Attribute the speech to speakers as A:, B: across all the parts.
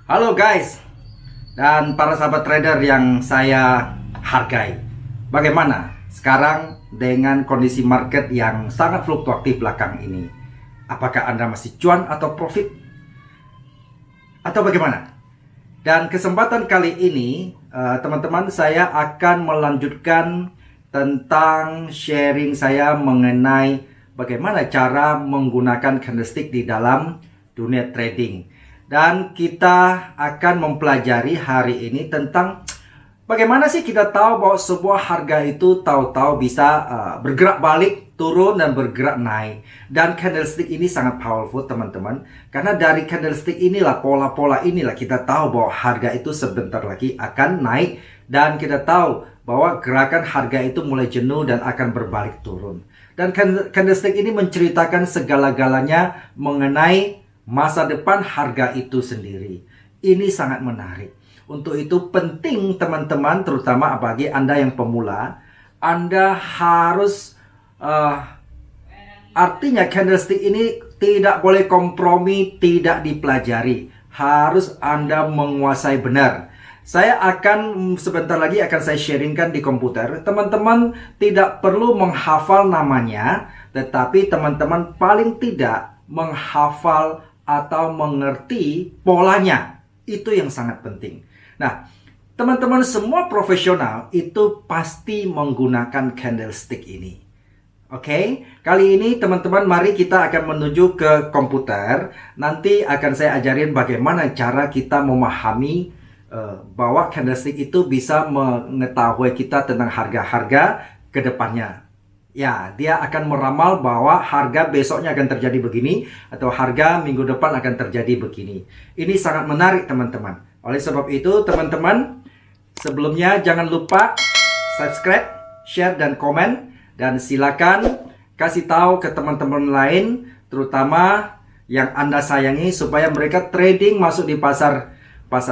A: Halo guys, dan para sahabat trader yang saya hargai. Bagaimana sekarang dengan kondisi market yang sangat fluktuatif belakang ini? Apakah Anda masih cuan atau profit? Atau bagaimana? Dan kesempatan kali ini, teman-teman, saya akan melanjutkan tentang sharing saya mengenai bagaimana cara menggunakan candlestick di dalam dunia trading. Dan kita akan mempelajari hari ini tentang bagaimana sih kita tahu bahwa sebuah harga itu tahu-tahu bisa bergerak balik, turun, dan bergerak naik. Dan candlestick ini sangat powerful, teman-teman. Karena dari candlestick inilah, pola-pola inilah kita tahu bahwa harga itu sebentar lagi akan naik. Dan kita tahu bahwa gerakan harga itu mulai jenuh dan akan berbalik turun. Dan candlestick ini menceritakan segala-galanya mengenai masa depan harga itu sendiri. Ini sangat menarik. Untuk itu penting teman-teman, terutama bagi Anda yang pemula, Anda harus artinya candlestick ini tidak boleh kompromi, tidak dipelajari. Harus Anda menguasai benar. Saya akan sebentar lagi akan saya sharingkan di komputer. Teman-teman tidak perlu menghafal namanya, tetapi teman-teman paling tidak menghafal atau mengerti polanya. Itu yang sangat penting. Nah, teman-teman semua profesional itu pasti menggunakan candlestick ini. Oke, kali ini teman-teman mari kita akan menuju ke komputer. Nanti akan saya ajarin bagaimana cara kita memahami bahwa candlestick itu bisa mengetahui kita tentang harga-harga ke depannya. Ya, dia akan meramal bahwa harga besoknya akan terjadi begini atau harga minggu depan akan terjadi begini. Ini sangat menarik teman-teman. Oleh sebab itu teman-teman, sebelumnya jangan lupa subscribe, share, dan komen. Dan silakan kasih tahu ke teman-teman lain, terutama yang Anda sayangi, supaya mereka trading masuk di pasar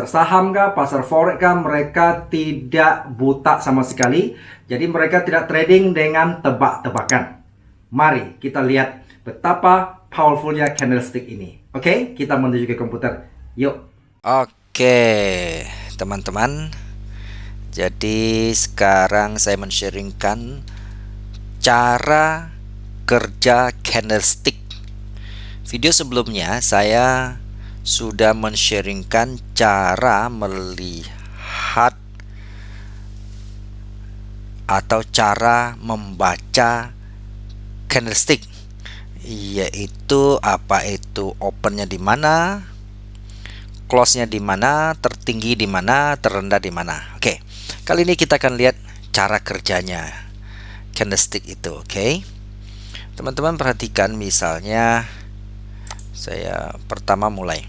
A: saham kah, pasar forex kah, mereka tidak buta sama sekali. Jadi mereka tidak trading dengan tebak-tebakan. Mari kita lihat betapa powerfulnya candlestick ini. Oke, kita menuju ke komputer. Yuk.
B: Oke, teman-teman. Jadi sekarang saya men-sharingkan cara kerja candlestick. Video sebelumnya saya sudah men-sharingkan cara melihat atau cara membaca candlestick, yaitu apa itu opennya di mana, close-nya di mana, tertinggi di mana, terendah di mana. Oke, kali ini kita akan lihat cara kerjanya candlestick itu. Oke, teman-teman perhatikan, misalnya saya pertama mulai.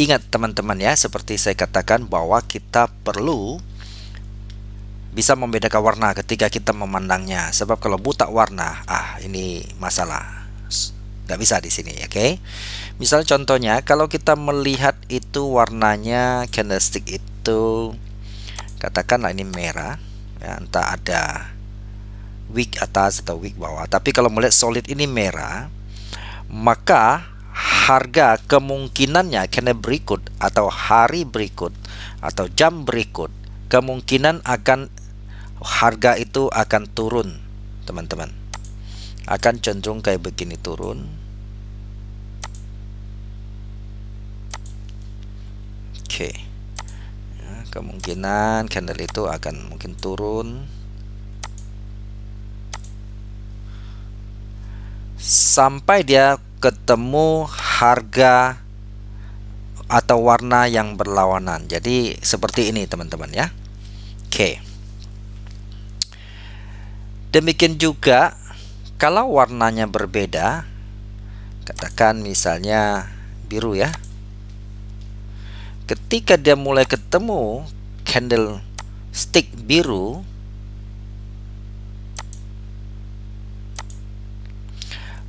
B: Ingat teman-teman ya, seperti saya katakan bahwa kita perlu bisa membedakan warna ketika kita memandangnya. Sebab kalau buta warna, ini masalah. Nggak bisa di sini, oke? Misalnya contohnya, kalau kita melihat itu warnanya candlestick itu, katakanlah ini merah, ya, entah ada wick atas atau wick bawah. Tapi kalau melihat solid ini merah, maka harga kemungkinannya candle berikut atau hari berikut atau jam berikut, kemungkinan akan harga itu akan turun, teman-teman. Akan cenderung kayak begini, turun. Oke. Ya, kemungkinan candle itu akan mungkin turun sampai dia ketemu harga atau warna yang berlawanan. Jadi seperti ini teman-teman ya. Oke. Demikian juga kalau warnanya berbeda, katakan misalnya biru ya. Ketika dia mulai ketemu candlestick biru,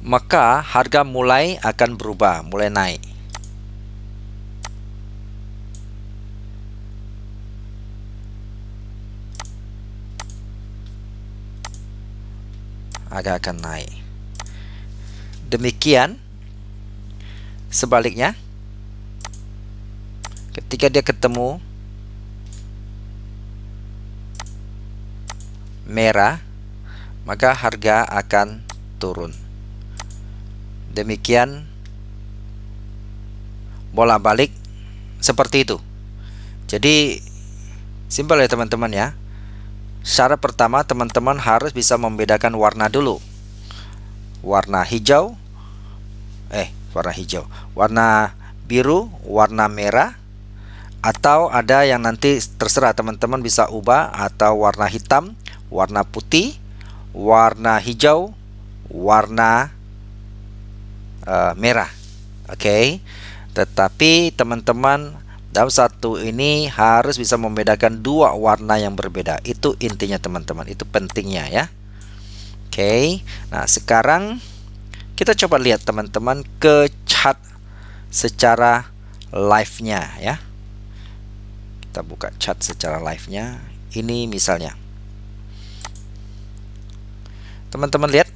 B: maka harga mulai akan berubah, mulai naik. Harga akan naik. Demikian sebaliknya, Ketika dia ketemu merah, maka harga akan turun. Demikian bolak-balik seperti itu. Jadi simpel ya teman-teman ya. Syarat pertama, teman-teman harus bisa membedakan warna dulu. Warna hijau, warna biru, warna merah, atau ada yang nanti terserah teman-teman bisa ubah, atau warna hitam, warna putih, warna hijau, warna merah. Oke. Tetapi teman-teman dalam satu ini harus bisa membedakan dua warna yang berbeda. Itu intinya teman-teman, itu pentingnya ya. Oke. Nah, sekarang kita coba lihat teman-teman ke chart secara live-nya ya. Kita buka chart secara live-nya. Ini misalnya. Teman-teman lihat.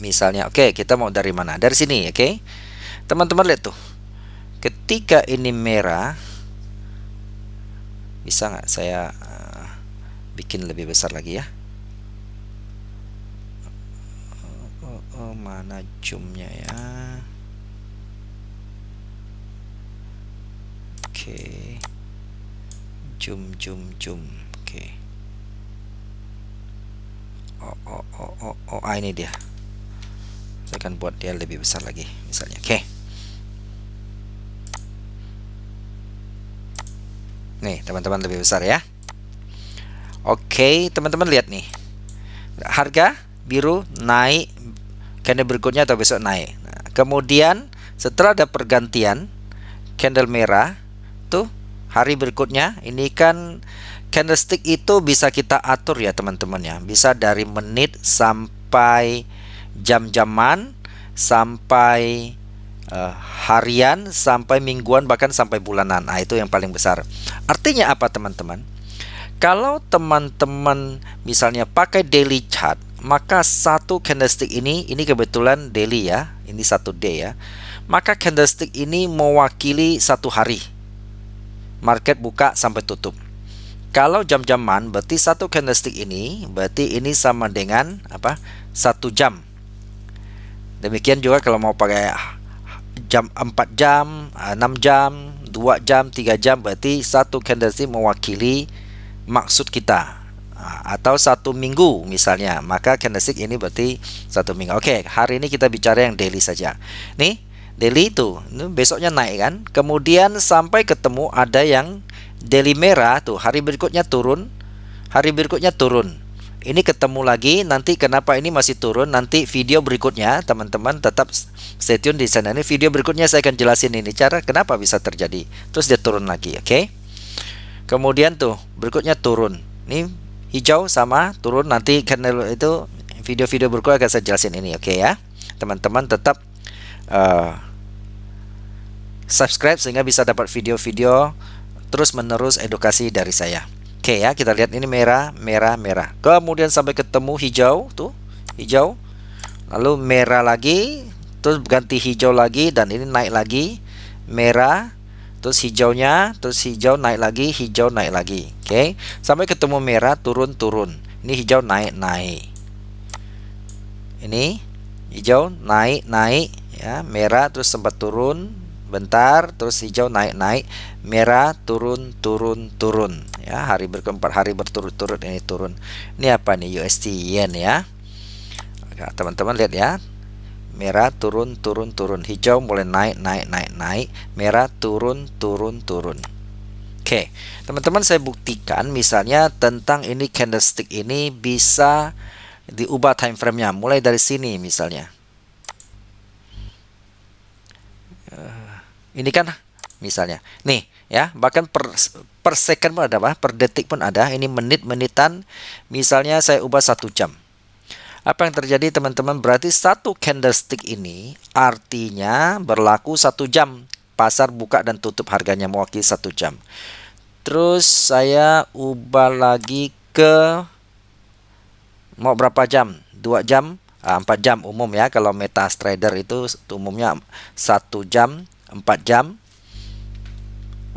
B: Misalnya, oke, kita mau dari mana? Dari sini, oke. Teman-teman lihat tuh. Ketika ini merah, bisa nggak saya bikin lebih besar lagi ya? Mana zoomnya ya? Oke, zoom. Oke. Ini dia. Saya akan buat dia lebih besar lagi, misalnya. Oke. Nih, teman-teman, lebih besar ya. Oke, teman-teman lihat nih. Harga biru naik, candle berikutnya atau besok naik. Nah, kemudian setelah ada pergantian candle merah tuh hari berikutnya, ini kan candlestick itu bisa kita atur ya teman-teman ya. Bisa dari menit sampai jam-jaman, sampai harian, sampai mingguan, bahkan sampai bulanan. Nah, itu yang paling besar. Artinya apa teman-teman? Kalau teman-teman misalnya pakai daily chart, maka satu candlestick ini kebetulan daily ya, ini satu day ya, maka candlestick ini mewakili satu hari. Market buka sampai tutup. Kalau jam-jaman, berarti satu candlestick ini, berarti ini sama dengan apa? 1 jam. Demikian juga kalau mau pakai jam 4 jam, 6 jam, 2 jam, 3 jam, berarti satu candlestick mewakili maksud kita. Atau 1 minggu misalnya, maka candlestick ini berarti 1 minggu. Oke, hari ini kita bicara yang daily saja. Nih, daily itu besoknya naik kan, kemudian sampai ketemu ada yang daily merah tuh, hari berikutnya turun, hari berikutnya turun. Ini ketemu lagi, nanti kenapa ini masih turun, nanti video berikutnya teman-teman tetap stay tune di sana. Ini video berikutnya saya akan jelasin ini cara kenapa bisa terjadi. Terus dia turun lagi, oke? Kemudian tuh berikutnya turun. Ini hijau sama turun, nanti candle itu video-video berikutnya akan saya jelasin ini, oke ya? Teman-teman tetap subscribe sehingga bisa dapat video-video terus menerus edukasi dari saya. Oke ya, kita lihat ini merah. Kemudian sampai ketemu hijau tuh, hijau. Lalu merah lagi, terus ganti hijau lagi, dan ini naik lagi. Merah, terus hijaunya, terus hijau naik lagi, hijau naik lagi. Oke, sampai ketemu merah, turun. Ini hijau naik. Ini hijau naik ya, merah terus sempat turun bentar, terus hijau naik, merah turun ya, hari berkeempat, hari berturut-turut ini turun. Ini apa nih? USD yen ya. Teman-teman lihat ya, merah turun, hijau mulai naik, merah turun. Oke, teman-teman, saya buktikan misalnya tentang ini candlestick ini bisa diubah time frame-nya mulai dari sini misalnya. Ini kan misalnya nih ya, bahkan per second pun ada, per detik pun ada. Ini menit-menitan, misalnya saya ubah 1 jam. Apa yang terjadi teman-teman? Berarti satu candlestick ini artinya berlaku 1 jam. Pasar buka dan tutup harganya mewakili 1 jam. Terus saya ubah lagi ke mau berapa jam? 2 jam, 4 jam umum ya. Kalau MetaTrader itu umumnya 1 jam, 4 jam.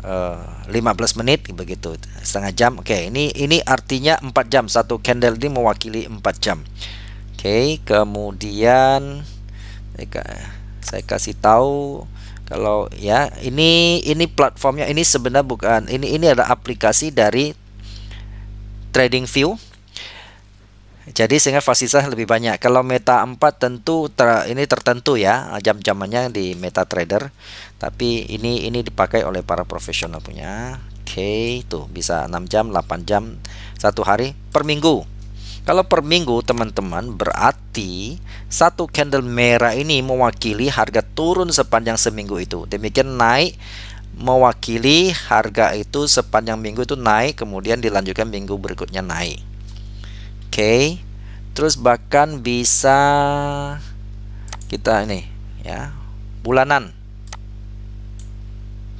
B: 15 menit begitu, setengah jam. Oke, ini artinya 4 jam. Satu candle ini mewakili 4 jam. Oke, kemudian saya kasih tahu kalau ya ini platformnya, ini sebenarnya bukan, ini ada aplikasi dari TradingView. Jadi sehingga fasilitas lebih banyak. Kalau Meta 4 tentu ini tertentu ya jam-jamannya di MetaTrader. Tapi ini dipakai oleh para profesional punya. Oke, tuh bisa 6 jam, 8 jam satu hari per minggu. Kalau per minggu teman-teman, berarti satu candle merah ini mewakili harga turun sepanjang seminggu itu. Demikian naik mewakili harga itu sepanjang minggu itu naik, kemudian dilanjutkan minggu berikutnya naik. Oke, terus bahkan bisa kita ini ya bulanan.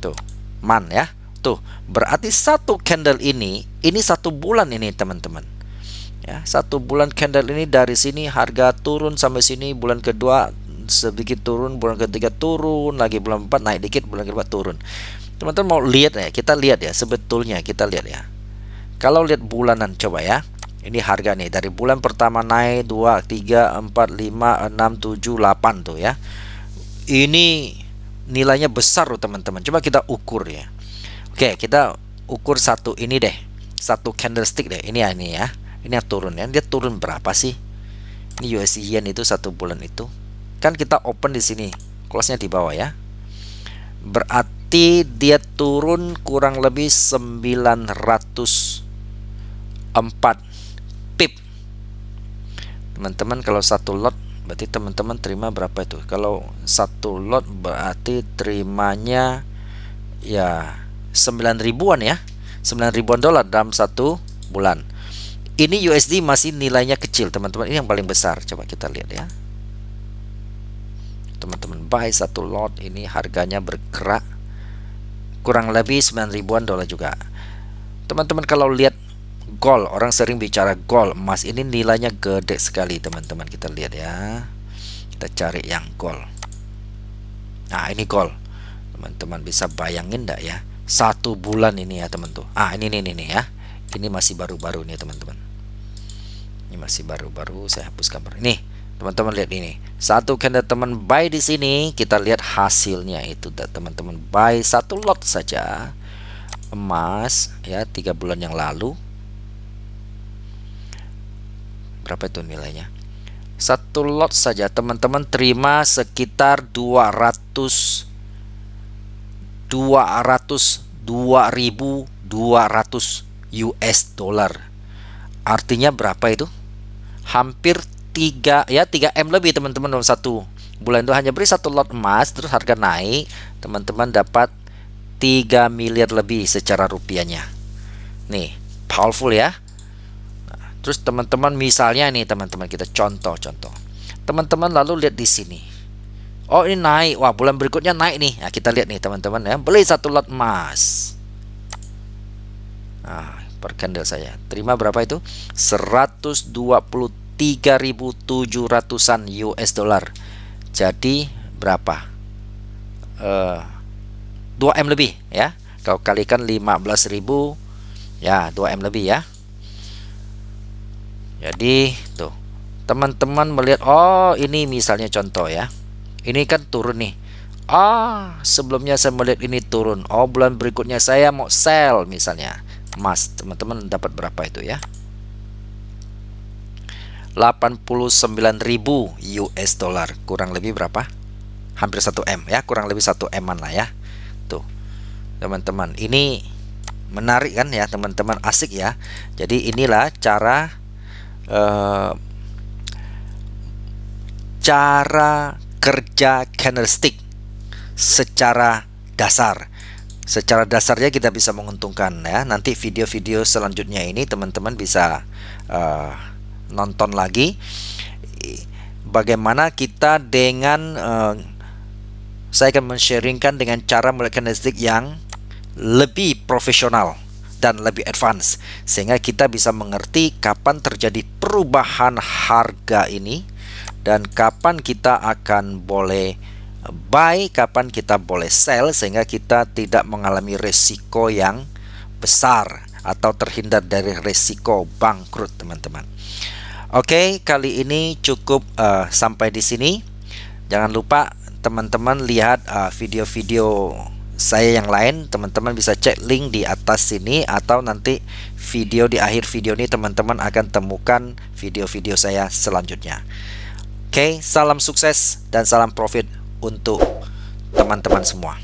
B: Tuh, man ya. Tuh, berarti satu candle ini 1 bulan ini teman-teman. Ya, 1 bulan candle ini dari sini harga turun sampai sini, bulan kedua sedikit turun, bulan ketiga turun, lagi bulan 4 naik dikit, bulan kedua turun. Teman-teman mau lihat ya, kita lihat ya, sebetulnya kita lihat ya. Kalau lihat bulanan coba ya. Ini harga nih dari bulan pertama naik 2, 3, 4, 5, 6, 7, 8 tuh ya. Ini nilainya besar loh teman-teman. Coba kita ukur ya. Oke, kita ukur satu ini deh. Satu candlestick deh. Ini ya. Ini yang turun ya. Dia turun berapa sih? Ini USD Yen itu 1 bulan itu. Kan kita open di sini. Close-nya di bawah ya. Berarti dia turun kurang lebih 904 pip. Teman-teman kalau satu lot berarti teman-teman terima berapa itu? Kalau satu lot berarti terimanya ya 9 ribuan ya. 9 ribuan dolar dalam satu bulan. Ini USD masih nilainya kecil teman-teman. Ini yang paling besar. Coba kita lihat ya. Teman-teman buy satu lot, ini harganya bergerak kurang lebih 9 ribuan dolar juga. Teman-teman kalau lihat gold, orang sering bicara gold, emas, ini nilainya gede sekali teman-teman. Kita lihat ya. Kita cari yang gold. Nah, ini gold. Teman-teman bisa bayangin enggak ya? 1 bulan ini ya teman tuh. Ini ya. Ini masih baru-baru nih teman-teman. Ini masih baru-baru, saya hapus gambar. Ini, teman-teman lihat ini. Satu candle teman buy di sini, kita lihat hasilnya itu teman-teman. Buy satu lot saja emas ya 3 bulan yang lalu. Berapa itu nilainya? Satu lot saja teman-teman terima sekitar 2.200 US dollar. Artinya berapa itu? Hampir 3M lebih teman-teman dalam 1 bulan itu. Hanya beri satu lot emas, terus harga naik, teman-teman dapat 3 miliar lebih secara rupiahnya. Nih, powerful ya. Terus teman-teman misalnya nih teman-teman, kita contoh. Teman-teman lalu lihat di sini. Oh, ini naik. Wah, bulan berikutnya naik nih. Nah, kita lihat nih teman-teman ya. Beli satu lot emas. Nah, per candle saya terima berapa itu? 123.700-an US dollar. Jadi berapa? 2M lebih ya. Kalau kalikan 15.000 ya 2M lebih ya. Jadi tuh teman-teman melihat, oh ini misalnya contoh ya, ini kan turun nih. Sebelumnya saya melihat ini turun. Oh, bulan berikutnya saya mau sell misalnya emas, teman-teman dapat berapa itu ya? 89.000 US dollar, kurang lebih berapa? Hampir 1M ya, kurang lebih 1M-an lah ya. Tuh teman-teman, ini menarik kan ya teman-teman, asik ya. Jadi inilah cara kerja candlestick secara dasar. Secara dasarnya kita bisa menguntungkan ya. Nanti video-video selanjutnya ini teman-teman bisa nonton lagi bagaimana kita dengan saya akan men-sharingkan dengan cara melihat candlestick yang lebih profesional dan lebih advance, sehingga kita bisa mengerti kapan terjadi perubahan harga ini dan kapan kita akan boleh buy, kapan kita boleh sell, sehingga kita tidak mengalami resiko yang besar atau terhindar dari resiko bangkrut, teman-teman. Oke, kali ini cukup sampai di sini. Jangan lupa teman-teman lihat video-video saya yang lain. Teman-teman bisa cek link di atas sini, atau nanti di akhir video ini teman-teman akan temukan video-video saya selanjutnya. Oke, salam sukses dan salam profit untuk teman-teman semua.